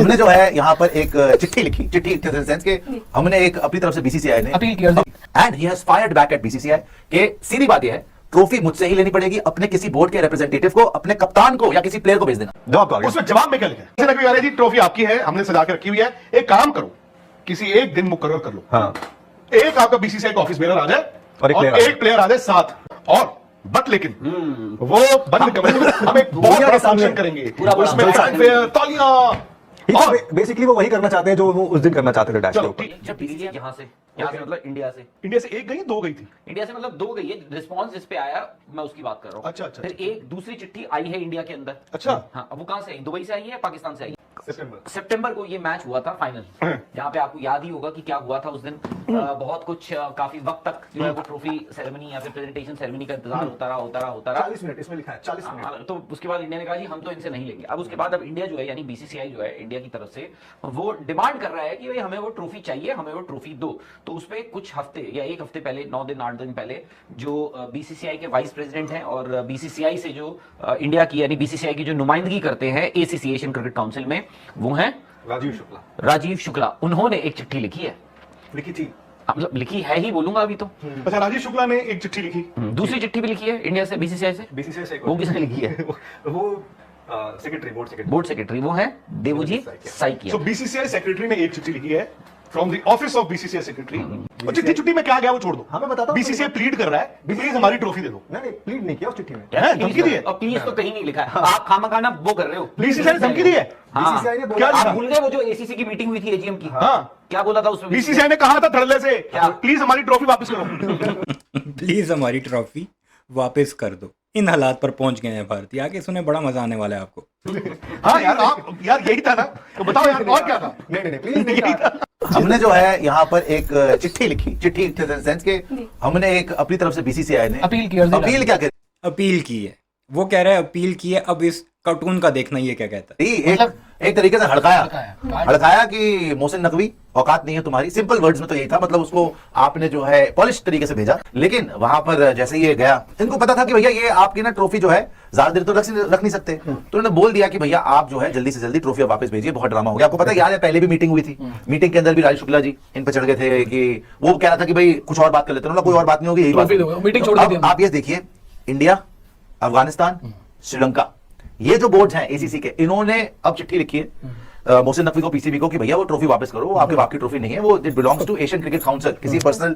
हमने जो है यहाँ पर एक चिट्ठी लिखी, चिट्ठी इन द सेंस के हमने एक अपनी तरफ से बीसीसीआई ने अपील किया and he has fired back at BCCI के सीधी बात यह है ट्रॉफी मुझसे ही लेनी पड़ेगी, अपने किसी बोर्ड के रिप्रेजेंटेटिव को, अपने कप्तान को या किसी प्लेयर को भेज देना। जवाब दो। उसमें जवाब में क्या लिखा है? नकवी कह रहे जी ट्रॉफी आपकी है, हमने सजा के रखी हुई है, एक काम करो किसी एक दिन मुकर्रर कर लो। हाँ। एक आपका बीसीसीआई का ऑफिस बेरर आ जाए और एक प्लेयर आ जाए साथ, और बट लेकिन वो बंद कमेटी हम एक बहुत बड़ा फंक्शन करेंगे उसमें तालियां। बेसिकली वो वही करना चाहते हैं जो वो उस दिन करना चाहते थे डैश के चलो ऊपर। ठीक। जब बीसीसीआई यहाँ से मतलब इंडिया से इंडिया से एक गई, दो गई थी। इंडिया से मतलब 2 गई है, रिस्पांस इस पे आया, मैं उसकी बात कर रहा हूँ। अच्छा, अच्छा, फिर एक दूसरी चिट्ठी आई है इंडिया के अंदर। अच्छा। हाँ, अब वो कहाँ से आई? दुबई से आई है, पाकिस्तान से आई है? सितंबर को ये मैच हुआ था फाइनल, जहाँ पे आपको याद ही होगा कि क्या हुआ था उस दिन। बहुत कुछ काफी वक्त तक जो है वो ट्रॉफी सेरेमनी या फिर प्रेजेंटेशन सेरेमनी का इंतजार होता रहा 40 मिनट इसमें लिखा है, 40 मिनट। तो उसके बाद इंडिया ने कहा जी हम तो इनसे नहीं लेंगे। अब उसके बाद अब इंडिया जो है यानी बीसीसीआई जो है इंडिया की तरफ से वो डिमांड कर रहा है कि भाई हमें वो ट्रॉफी चाहिए, हमें वो ट्रॉफी दो। तो उस पर कुछ हफ्ते या एक हफ्ते पहले, 9 दिन 8 दिन पहले, जो बीसीसीआई के वाइस प्रेसिडेंट हैं और बीसीसीआई से जो इंडिया की यानी बीसीसीआई की जो नुमाइंदगी करते हैं एसीसी एशियन क्रिकेट काउंसिल में, वो हैं राजीव शुक्ला। उन्होंने एक चिट्ठी लिखी है, लिखी थी, मतलब लिखी है ही बोलूंगा अभी तो। अच्छा, राजीव शुक्ला ने एक चिट्ठी लिखी, दूसरी चिट्ठी भी लिखी है इंडिया से बीसीसीआई से। वो किसने लिखी है? वो सेक्रेटरी, बोर्ड सेक्रेटरी वो है देवजी साइकिया। तो बीसीसीआई सेक्रेटरी ने एक चिट्ठी लिखी है from the office of BCCI secretary. और चिट्ठी में क्या गया वो छोड़ दो, हाँ मैं बताता हूँ। बीसीसीआई प्लीड कर रहा है प्लीज हमारी ट्रॉफी दे दो। नहीं प्लीड नहीं किया उस चिट्ठी में। धमकी दी है? और प्लीज तो कहीं नहीं लिखा है, आप खामखाना वो कर रहे हो। बीसीसीआई ने धमकी दी है। बीसीसीआई ने क्या बोला, लिखा? आप भूल गए वो जो एसीसी की मीटिंग हुई थी एजीएम की? हाँ, क्या बोला था उसमें? बीसीसीआई ने कहा था धड़ल्ले से प्लीज हमारी ट्रॉफी वापस करो। प्लीज हमारी ट्रॉफी वापस कर दो। इन हालात पर पहुंच गए हैं भारतीय, आगे सुने बड़ा मजा आने वाला है आपको। हाँ यार, आप यार यही था ना, तो बताओ यार और क्या था? नहीं प्लीज नहीं किया। हमने जो है यहाँ पर एक चिट्ठी लिखी, चिट्ठी इन द सेंस के हमने एक अपनी तरफ से बीसीसीआई ने अपील क्या करी? अपील की है, वो कह रहे हैं अपील की है। अब इस कार्टून का देखना ये क्या कहता है। एक तरीके से हड़काया कि मोहसिन नकवी औकात नहीं है तुम्हारी। सिंपल वर्ड्स में तो यही था, मतलब उसको आपने जो है पॉलिश तरीके से भेजा। लेकिन वहां पर जैसे ये गया, इनको पता था कि भैया ये आपकी ना ट्रॉफी जो है ज्यादा देर तो रख नहीं सकते, तो उन्होंने बोल दिया कि भैया आप जो है जल्दी से जल्दी ट्रॉफी वापस भेजिए, बहुत ड्रामा हो गया। आपको पता है, याद है पहले भी मीटिंग हुई थी, मीटिंग के अंदर भी राजीव शुक्ला जी इन पर चढ़ गए थे कि वो कह रहा था कि भाई कुछ और बात कर लेते हैं। कोई और बात नहीं होगी, यही बात मीटिंग छोड़ दी। आप ये देखिए, इंडिया, अफगानिस्तान, श्रीलंका, ये जो बोर्ड हैं एसीसी के, इन्होंने अब चिट्ठी लिखी है मोहसिन नकवी को, पीसीबी को, कि भैया वो ट्रॉफी वापस करो, आपकी ट्रॉफी नहीं है, वो it belongs to Asian cricket council, किसी पर्सनल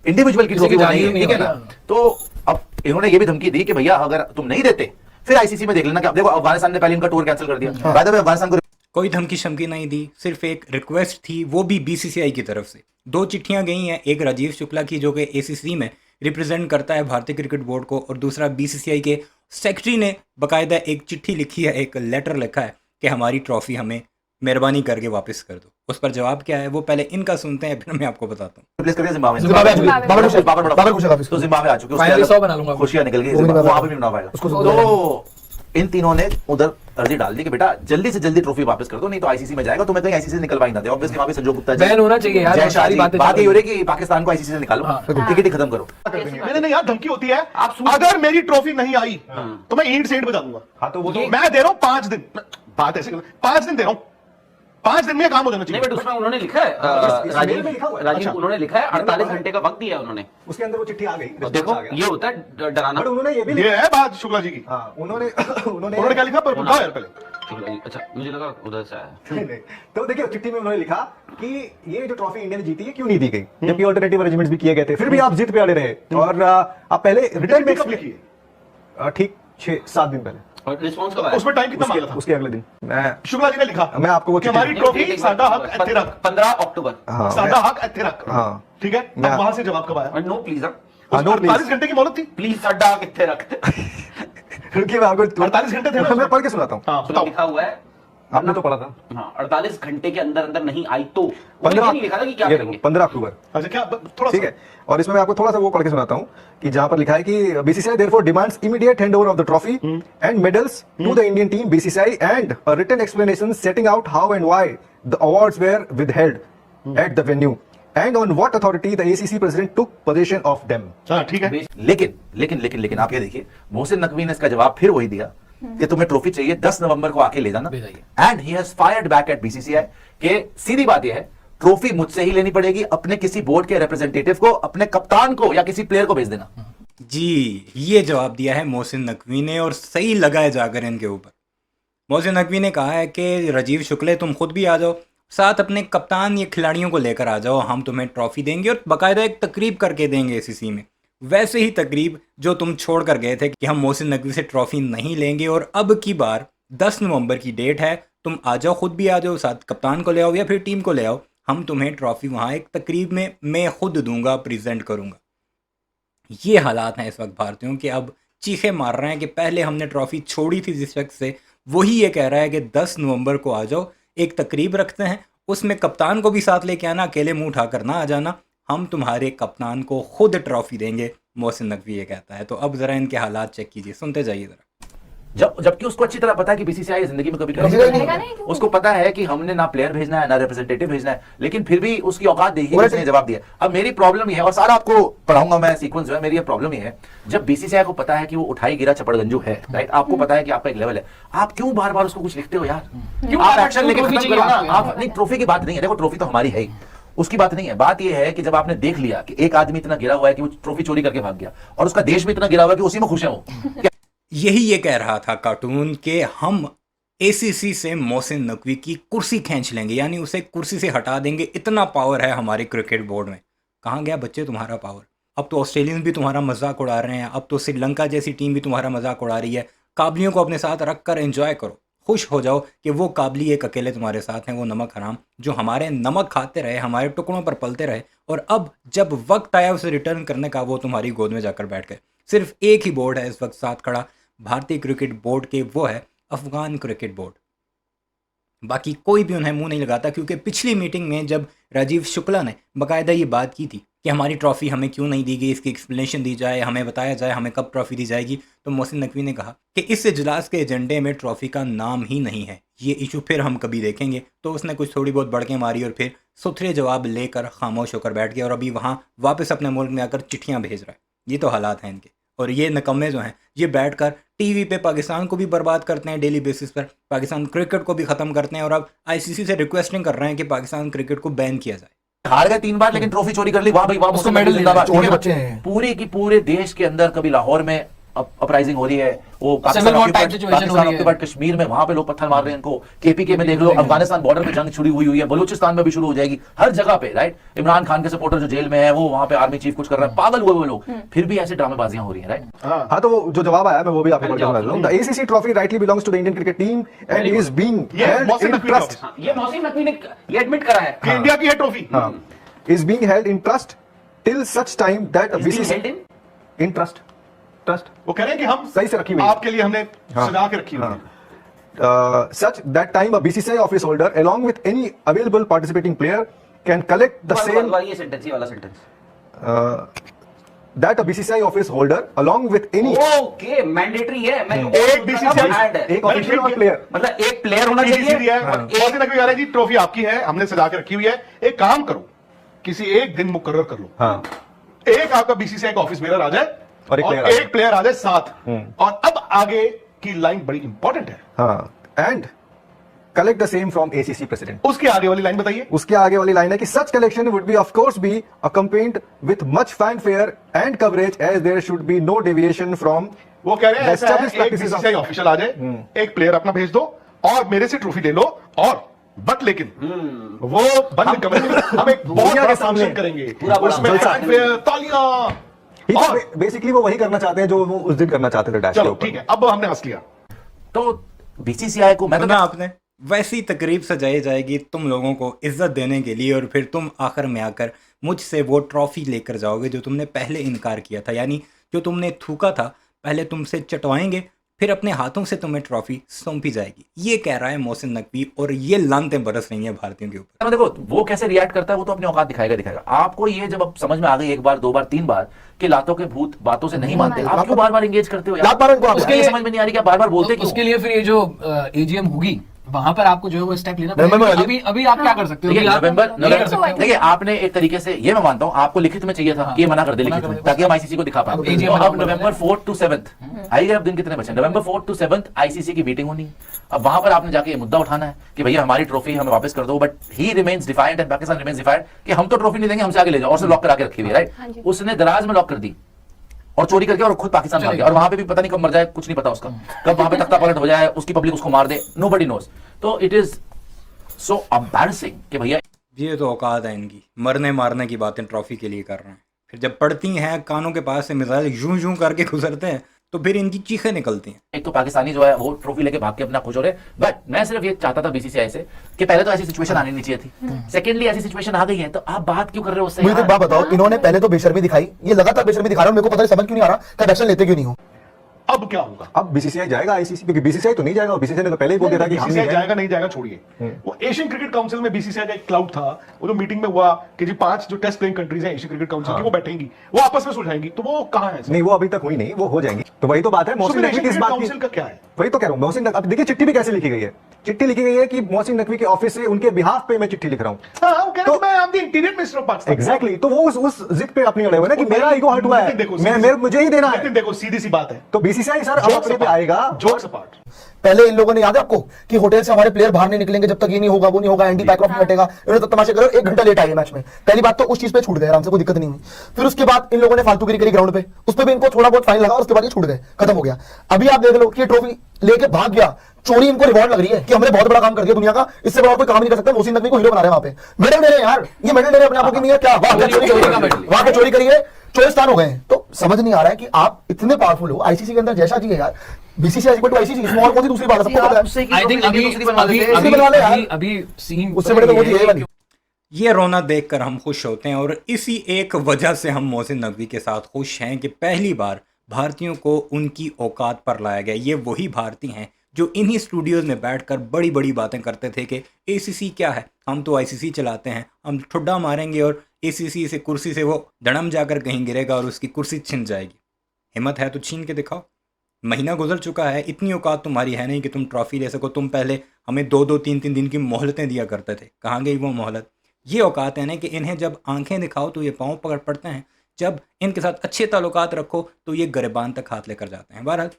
इंडिविजुअल की ट्रॉफी नहीं है, ठीक है ना। तो अब इन्होंने ये भी धमकी दी कि भैया अगर तुम नहीं देते फिर आईसीसी में देख लेना। क्या देखो, अफगानिस्तान ने पहले इनका टूर कैंसिल कर दिया। बाय द वे अफगानिस्तान को कोई धमकी शमकी नहीं दी, सिर्फ एक रिक्वेस्ट थी, वो भी बीसीसीआई की तरफ से। 2 चिट्ठियां गई हैं, एक राजीव शुक्ला की जो कि एसीसी में रिप्रेजेंट करता है भारतीय क्रिकेट बोर्ड को, और दूसरा बीसीसीआई के सेक्रेटरी ने बाकायदा एक चिट्ठी लिखी है, एक लेटर लिखा है कि हमारी ट्रॉफी हमें मेहरबानी करके वापस कर दो। उस पर जवाब क्या है वो पहले इनका सुनते हैं, फिर मैं आपको बताता हूँ। रिप्लेस कर दिया जिम्बाब्वे। तो जिम्बाब्वे आ चुके, खुशियां निकल गई, वहां पे भी मना पाएगा। तो इन तीनों ने उधर अर्जी डाल दी कि बेटा जल्दी से जल्दी ट्रॉफी वापस कर दो, नहीं तो आईसीसी में जाएगा, तुम्हें कहीं आईसीसी से निकलवा ही ना दे। ऑब्वियसली वहां पे संजय गुप्ता जी, बैन होना चाहिए यार, सारी बात ये हो रही है कि पाकिस्तान को आईसीसी से निकालो, टिकट ही खत्म करो। नहीं यार, धमकी होती है, अगर मेरी ट्रॉफी नहीं आई तो मैं ईंट सेंट बजा दूंगा। हाँ तो वो मैं दे रहा हूँ 5 दिन, बात ऐसे 5 दिन दे रहा हूँ, 5 दिन में काम हो जाना चाहिए। नहीं बट उसमें उन्होंने लिखा है, राजीव उन्होंने लिखा है 48 घंटे का वक्त दिया है उन्होंने। उसके अंदर वो चिट्ठी आ गई। देखो ये होता है डराना। उन्होंने ये भी ये है बात शुक्ला जी की। हाँ, उन्होंने क्या लिखा पर बताओ यार पहले। अच्छा, मुझे लगा उधर से आया। तो देखिए चिट्ठी में उन्होंने लिखा कि ये जो ट्रॉफी इंडिया ने जीती है क्यों नहीं दी गई, जबकि ऑल्टरनेटिव अरेंजमेंट्स भी किए गए थे, फिर भी आप जिद पे अड़े रहे। और आप पहले रिटर्न में कब लिखी है? ठीक 6-7 दिन पहले। और रिस्पांस कब आया? उसमें टाइम कितना मांगा था? उसके अगले दिन मैं शुक्ला जी ने लिखा, मैं आपको वो कि हमारी ट्रॉफी साडा हक इत्थे रख। 15 अक्टूबर साडा हक इत्थे रख। हाँ ठीक है, अब वहां से जवाब कब आया? नो प्लीज, 48 घंटे की मोहलत थी। प्लीज साडा कितने रखते? क्योंकि मैं आपको 48 घंटे थे। मैं पढ़ के सुनाता हूँ। हाँ बताओ। लिखा हुआ है, आपने तो पढ़ा था। हाँ, 48 घंटे के अंदर अंदर नहीं आई तो 15 नहीं लिखा था कि क्या करेंगे। 15 अक्टूबर। अच्छा क्या, थोड़ा ठीक है, और इसमें मैं आपको थोड़ा सा वो पढ़ के सुनाता हूँ कि जहां पर लिखा है कि BCCI therefore demands immediate handover of the trophy and medals to the Indian team BCCI and a written explanation setting out how and why the awards were withheld at the venue and on what authority the ACC president took position of them. हाँ ठीक है। लेकिन आप ये देखिए, मोहसिन नकवी ने इसका जवाब फिर वही दिया कि तुम्हें ट्रॉफी चाहिए, 10 नवंबर को आके ले जाना। भेजाइए। And he has fired back at BCCI कि सीधी बात यह है, ट्रॉफी मुझसे ही लेनी पड़ेगी, अपने किसी बोर्ड के रिप्रेजेंटेटिव को, अपने कप्तान को या किसी प्लेयर को भेज देना। जी, ये जवाब दिया है मोहसिन नकवी ने और सही लगा है जाकर इनके ऊपर। मोहसिन नकवी ने कहा है कि राजीव शुक्ला तुम खुद भी आ जाओ, साथ अपने कप्तान या खिलाड़ियों को लेकर आ जाओ, हम तुम्हें ट्रॉफी देंगे और बाकायदा एक तकरीब करके देंगे एसीसी में, वैसे ही तकरीब जो तुम छोड़ कर गए थे कि हम मोहसिन नकवी से ट्रॉफी नहीं लेंगे और अब की बार 10 नवंबर की डेट है, तुम आ जाओ, खुद भी आ जाओ, साथ कप्तान को ले आओ या फिर टीम को ले आओ, हम तुम्हें ट्रॉफी वहाँ एक तकरीब में मैं खुद दूंगा, प्रेजेंट करूंगा। ये हालात हैं इस वक्त भारतीयों के, अब चीखे मार रहे हैं कि पहले हमने ट्रॉफी छोड़ी थी जिस शख्स से, वही ये कह रहा है कि 10 नवंबर को आ जाओ, एक तकरीब रखते हैं, उसमें कप्तान को भी साथ लेके आना, अकेले मुंह उठाकर ना आ जाना, हम तुम्हारे कप्तान को खुद ट्रॉफी देंगे, मोहसिन नकवी ये कहता है। तो अब जरा इनके हालात चेक कीजिए, सुनते जाइए जरा। जबकि उसको अच्छी तरह पता है कि बीसीसीआई जिंदगी में कभी ट्रॉफी नहीं देगी। उसको पता है कि हमने ना प्लेयर भेजना है ना रिप्रेजेंटेटिव भेजना है, लेकिन फिर भी उसकी औकात देखी, उसने जवाब दिया। अब मेरी प्रॉब्लम ये है, और सारा आपको पढ़ाऊंगा मैं सीक्वेंस जो है, मेरी प्रॉब्लम ये है, जब बीसीसीआई को पता है कि वो उठाई गिरा चपड़गंजू है, राइट, आपको पता है कि आपका एक लेवल है, आप क्यों बार बार उसको कुछ लिखते हो यार? आप एक्शन लेके खत्म करो ना। आप नहीं, ट्रॉफी की बात नहीं है, देखो ट्रॉफी तो हमारी है ही, उसकी बात नहीं है। बात यह है कि जब आपने देख लिया कि एक आदमी इतना गिरा हुआ है कि वो ट्रॉफी चोरी करके भाग गया, और उसका देश भी इतना गिरा हुआ है कि उसी में खुश है वो। यही ये कह रहा था कार्टून कि हम एसीसी से मोहसिन नकवी की कुर्सी खींच लेंगे, यानी उसे कुर्सी से हटा देंगे, इतना पावर है हमारे क्रिकेट बोर्ड में। कहाँ गया बच्चे तुम्हारा पावर? अब तो ऑस्ट्रेलियंस भी तुम्हारा मजाक उड़ा रहे हैं, अब तो श्रीलंका जैसी टीम भी तुम्हारा मजाक उड़ा रही है। काबलियों को अपने साथ रख कर एंजॉय करो, खुश हो जाओ कि वो काबली एक अकेले तुम्हारे साथ हैं, वो नमक हराम जो हमारे नमक खाते रहे, हमारे टुकड़ों पर पलते रहे, और अब जब वक्त आया उसे रिटर्न करने का, वो तुम्हारी गोद में जाकर बैठ गए। सिर्फ एक ही बोर्ड है इस वक्त साथ खड़ा भारतीय क्रिकेट बोर्ड के, वो है अफगान क्रिकेट बोर्ड। बाकी कोई भी उन्हें मुंह नहीं लगाता, क्योंकि पिछली मीटिंग में जब राजीव शुक्ला ने बाकायदा ये बात की थी कि हमारी ट्रॉफी हमें क्यों नहीं दी गई, इसकी एक्सप्लेनेशन दी जाए, हमें बताया जाए हमें कब ट्रॉफी दी जाएगी, तो मोहसिन नकवी ने कहा कि इस इजलास के एजेंडे में ट्रॉफी का नाम ही नहीं है, ये इशू फिर हम कभी देखेंगे। तो उसने कुछ थोड़ी बहुत बड़के मारी और फिर सुथरे जवाब लेकर खामोश होकर बैठ गया, और अभी वहाँ वापस अपने मुल्क में आकर चिट्ठियाँ भेज रहा है। ये तो हालात हैं इनके। और ये नकम्मे जो हैं ये बैठकर टीवी पे पाकिस्तान को भी बर्बाद करते हैं, डेली बेसिस पर पाकिस्तान क्रिकेट को भी ख़त्म करते हैं, और अब आईसीसी से रिक्वेस्टिंग कर रहे हैं कि पाकिस्तान क्रिकेट को बैन किया जाए। हार गए 3 बार, लेकिन ट्रॉफी चोरी कर ली, वाह भाई वाह, उसको मेडल जिंदाबाद। बच्चे हैं पूरे की पूरे देश के अंदर, कभी लाहौर में अपराइजिंग हो रही है, वो पाकिस्तान ऑक्यूपाइड कश्मीर में, वहां पे लोग पत्थर मार रहे हैं इनको, केपीके में देख लो, अफगानिस्तान बॉर्डर पे जंग शुरू हुई है, बलूचिस्तान में भी शुरू हो जाएगी, हर जगह पे, राइट। इमरान खान के सपोर्टर जो जेल में है, वो वहां पे आर्मी चीफ कुछ कर रहा है, पागल हुए वो लोग, फिर भी ऐसे ड्रामेबाजियां हो रही हैं, राइट। हाँ, तो वो जो जवाब आया मैं वो भी आपको पढ़ के सुना दूं। The ACC trophy rightly belongs to the Indian cricket team and is being held in trust. ये मोहसिन नकवी ने ये एडमिट करा है कि इंडिया की है trophy, is being held in trust till such time that BCCI in trust वो कह रहे हैं कि हम सही से रखी हुई है, आपके लिए हमने सजा के रखी हुई है। Such that time a BCCI office holder along with any available participating player can collect the same ये सेंटेंस, ये वाला sentence, that a BCCI office holder along with any okay mandatory है। मैं एक BCCI एक ऑफिशियल और player, मतलब एक प्लेयर होना चाहिए। मोहसिन नकवी कह रहे हैं जी ट्रॉफी आपकी है, हमने सजा के रखी हुई है, एक काम करो, किसी एक दिन मुकर्रर कर लो, हाँ, एक आपका बीसीसीआई का ऑफिस बेरर आ जाए और एक प्लेयर आ जाए साथ, और अब आगे की लाइन बड़ी इंपॉर्टेंट है, हाँ, and collect the same from ACC president. उसके आगे वाली लाइन बताइए। उसके आगे वाली लाइन है कि such collection would be of course be accompanied with much fanfare and coverage as there should be no deviation from. वो कह रहे हैं ऐसा है, एक बीसीसीआई ऑफिशियल आ जाए, एक प्लेयर अपना भेज दो और मेरे से ट्रॉफी ले लो, और बट लेकिन वो बंद कमेटी हम एक बहुत बड़ा फंक्शन करेंगे, उसमें फैनफेयर, तालियां, बेसिकली वो वही करना चाहते हैं जो वो उस दिन करना चाहते थे डैश के चलो ऊपर। ठीक है, अब हमने हंस लिया। तो बीसीसीआई को मैं सुना आपने, वैसी तकरीब सजाई जाएगी तुम लोगों को इज्जत देने के लिए, और फिर तुम आखिर में आकर मुझसे वो ट्रॉफी लेकर जाओगे जो तुमने पहले इनकार किया था, यानी जो तुमने थूका था, पहले तुमसे चटवाएंगे, फिर अपने हाथों से तुम्हें ट्रॉफी सौंपी जाएगी। ये कह रहा है मोहसिन नकवी, और ये लानतें बरस रही हैं भारतीयों के ऊपर। देखो वो कैसे रिएक्ट करता है, वो तो अपनी औकात दिखाएगा। आपको ये जब अब समझ में आ गई एक बार, 2 बार, 3 बार कि लातों के भूत बातों से नहीं मानते, आप क्यों बार-बार एंगेज करते हो यार? बार-बार इनको उसके लिए समझ में नहीं आ रही कि आप बार-बार बोलते क्यों? उसके लिए फिर ये जो एजीएम होगी वहां पर आपको जो है वो स्टेप लेना नवंबर में पड़ेगा। अभी अभी आप क्या कर सकते हो? देखिए अभी आप नवंबर नहीं कर सकते हो। देखिए आपने एक तरीके से ये मैं मानता हूँ आपको लिखित में चाहिए था कि ये मना कर दे लिखित में ताकि हम आईसीसी को दिखा पाए। अब तो AGM अब नवंबर 4 to 7 आइए, अब दिन कितने बचे? नवंबर 4 to 7 आईसीसी की मीटिंग होनी है। अब वहां पर आपने जाके ये मुद्दा उठाना है कि भैया हमारी ट्रॉफी हमें वापस कर दो, but he remains defined and Pakistan remains defined कि हम तो ट्रॉफी नहीं देंगे, हमसे आगे ले जाओ, और उसने लॉक करा के रखी हुई है, राइट? उसने दराज में लॉक कर दी और चोरी करके और खुद पाकिस्तान भाग गया, और वहां पे भी पता नहीं कब मर जाए, कुछ नहीं पता उसका, कब वहां पे तख्ता पलट हो जाए, उसकी पब्लिक उसको मार दे, नोबडी नोस। तो इट इज सो एम्बैरसिंग कि भैया ये तो औकात है इनकी, मरने मारने की बातें ट्रॉफी के लिए कर रहे हैं, फिर जब पड़ती हैं कानों के पास से मिसाइल यूं यूं करके गुजरते हैं तो फिर इनकी चीखें निकलती हैं। एक तो पाकिस्तानी जो है वो ट्रॉफी लेके भाग के अपना खुश हो रहे, बट मैं सिर्फ ये चाहता था बीसीसीआई से कि पहले तो ऐसी सिचुएशन आनी नहीं चाहिए थी, सेकेंडली ऐसी सिचुएशन आ गई है तो आप बात क्यों कर रहे हो उससे? मुझे तो यार? एक बात बताओ, इन्होंने पहले तो बेशर्मी दिखाई, ये लगातार बेशर्मी दिखा रहे हो, मेरे को पता नहीं, समझ क्यों नहीं आ रहा कि एक्शन लेते क्यों नहीं हो? अब क्या होगा? अब बीसीसीआई जाएगा आईसीसी, क्योंकि बीसीसीआई तो नहीं जाएगा, और बीसीसीआई ने तो पहले ही बोल दिया था कि हम बीसीसीआई नहीं जाएगा नहीं जाएगा छोड़िए, वो एशियन क्रिकेट काउंसिल में बीसीसीआई का एक क्लाउड था, वो जो मीटिंग में हुआ कि जी 5 जो टेस्ट प्लेइंग कंट्रीज हैं एशियन क्रिकेट काउंसिल की, वो बैठेंगी, वो आपस में सुलझाएंगी, तो वो कहां है? नहीं, वो अभी तक हुई नहीं, वो हो जाएंगी। तो वही तो बात है, मोहसिन नकवी किस बात काउंसिल की, का क्या है? वही तो कह रहा हूँ मोहसिन अब देखिए चिट्ठी भी कैसे लिखी गई है, चिट्ठी लिखी गई है कि मोहसिन नकवी के ऑफिस से उनके बिहाफ पे मैं चिट्ठी लिख रहा हूँ। हाँ, वो कह रहे हैं कि मैं आप the interior minister of Pakistan. Exactly, तो वो उस जिद पे अपनी अड़े हुए ना कि मेरा ईगो हर्ट हुआ है, मुझे ही देना है। लेकिन देखो सीधी सी बात है, तो बीसीसीआई सर अब अपने पे आएगा। जोक्स अपार्ट, पहले इन लोगों ने, याद है आपको, कि होटल से हमारे प्लेयर बाहर नहीं निकलेंगे जब तक ये नहीं होगा, वो नहीं होगा, एंडी पैकऑफ नहीं हटेगा, इन्होंने तो तमाशे करो, 1 घंटा लेट आए मैच में। पहली बात तो उस चीज पे छूट गए आराम से, कोई दिक्कत नहीं हुई। फिर उसके बाद इन लोगों ने फालतूगिरी करी ग्राउंड पे, उस पर भी इनको थोड़ा बहुत फाइन लगा और उसके बाद ये छूट गए, खत्म हो गया। अभी आप देख लो कि ये ट्रॉफी लेके भाग गया, चोरी इनको रिवॉर्ड लग रही है कि हमने बहुत बड़ा काम कर दिया दुनिया का, इससे बड़ा कोई काम नहीं कर सकता। मोहसिन नकवी को हीरो बना रहे हैं वहां पे, मेडल दे रहे हैं यार, ये मेडल दे रहे हैं अपने आप को कि नहीं है क्या? वाह क्या चोरी करी है, वाह क्या चोरी करी है, चोरिस्तान हो गए हैं। तो समझ नहीं आ रहा है कि आप इतने पावरफुल हो, आईसीसी के अंदर जैसा जी है यार, बीसीसीआई इक्वल टू आईसीसी, इसमें और कौन सी दूसरी बात है? सबको पता है। आई थिंक अभी सीन उससे बड़े तो वो यही वाली। ये रौनक देखकर हम खुश होते हैं, और इसी एक वजह से हम मोहसिन नकवी के साथ खुश हैं कि पहली बार भारतीयों को उनकी औकात पर लाया गया। ये वही भारतीय हैं जो इन्हीं स्टूडियोज़ में बैठकर बड़ी बड़ी बातें करते थे कि एसीसी क्या है, हम तो आईसीसी चलाते हैं, हम ठुड्डा मारेंगे और एसीसी से कुर्सी से वो धड़म जाकर कहीं गिरेगा और उसकी कुर्सी छिन जाएगी। हिम्मत है तो छीन के दिखाओ। महीना गुजर चुका है, इतनी औकात तुम्हारी है नहीं कि तुम ट्रॉफी ले सको। तुम पहले हमें 2-2, 3-3 दिन की मोहलतें दिया करते थे, कहाँ गई वो मोहलत? ये औकात है ना कि इन्हें जब आंखें दिखाओ तो ये पाँव पकड़ पड़ते हैं, जब इनके साथ अच्छे ताल्लुकात रखो तो ये गरिबान तक हाथ लेकर जाते हैं। बहरहाल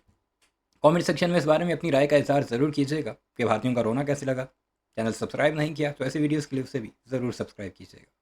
कमेंट सेक्शन में इस बारे में अपनी राय का इज़हार ज़रूर कीजिएगा कि भारतीयों का रोना कैसे लगा। चैनल सब्सक्राइब नहीं किया तो ऐसे वीडियोज़ के लिए उसे भी ज़रूर सब्सक्राइब कीजिएगा।